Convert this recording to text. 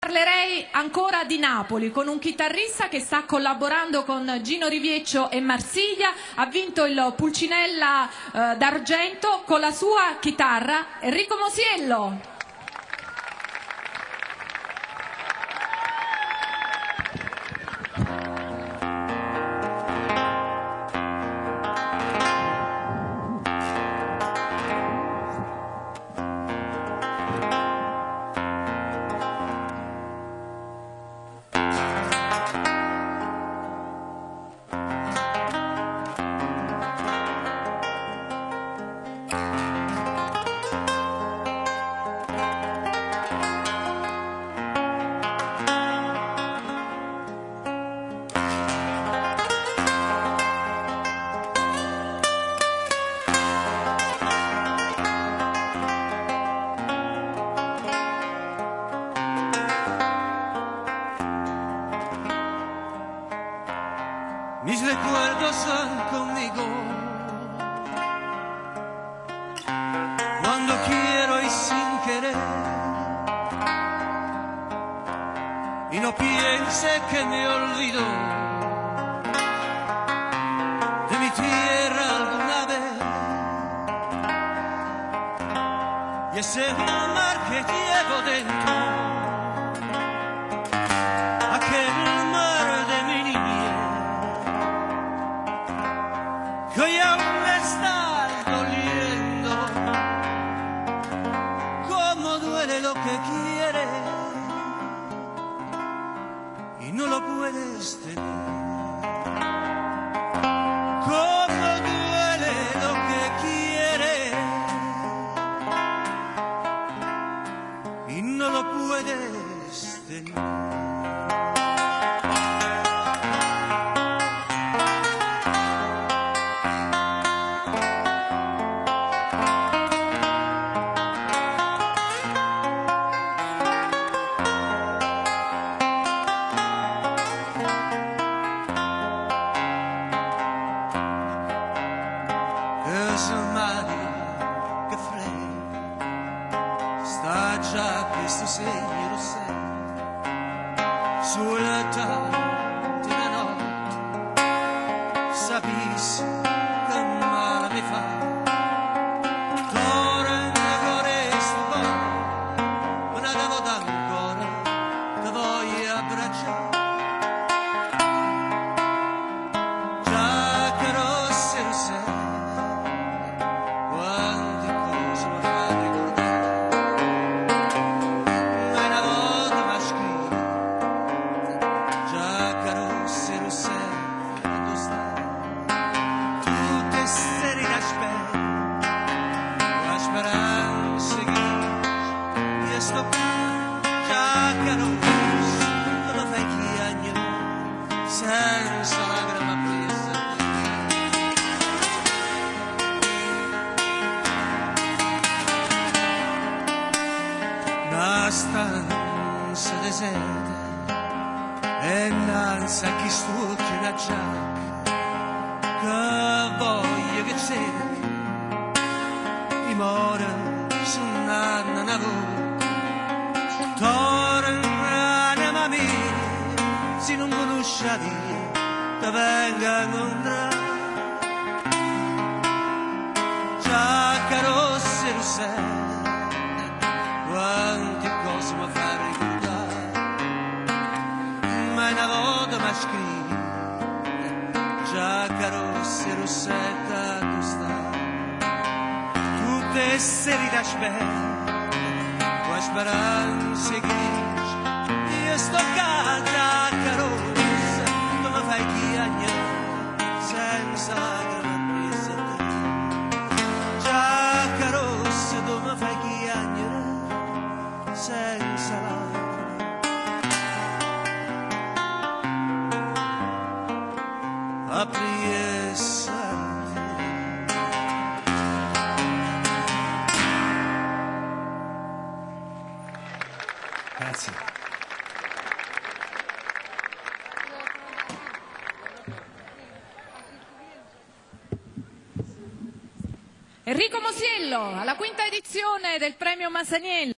parlerei ancora di Napoli, con un chitarrista che sta collaborando con Gino Rivieccio e Marsiglia, ha vinto il Pulcinella d'argento con la sua chitarra, Enrico Mosiello. Mis recuerdos son conmigo cuando quiero y sin querer, y no piense que me olvido de mi tierra alguna vez, y ese mar que llevo dentro, aquel mar de mi niñez, que hoy aún me está doliendo, como duele lo que quieres y no lo puedes tener. Como duele lo que quieres y no lo puedes tener. Il mare che freddo sta già questo segno rossetto sulla tavola della notte, sapessi che male mi fa, torna questo cuore, una volta ancora che voglio abbracciare, già che rosse rosse. Senza lagrima presa, una stanza deserta e innanzi a chi stucchi una giacca che voglio che cerchi i mora su una voce torna anima mia se non conosci a Dio te venga a incontrare, giacca rossa e rossella, quante cose mi fa ricordare, ma una volta mi scrivi, giacca rossa e rossetta tu stai, tutte sere t'aspetto, tua speranza è grigia, io sto qua giacca rossa, tu mi fai chiagnare senza lacrime presa a te, giacca rossa tu mi fai chiagnare senza lacrime. Apri e senti. Grazie. Enrico Mosiello alla quinta edizione del premio Masaniello.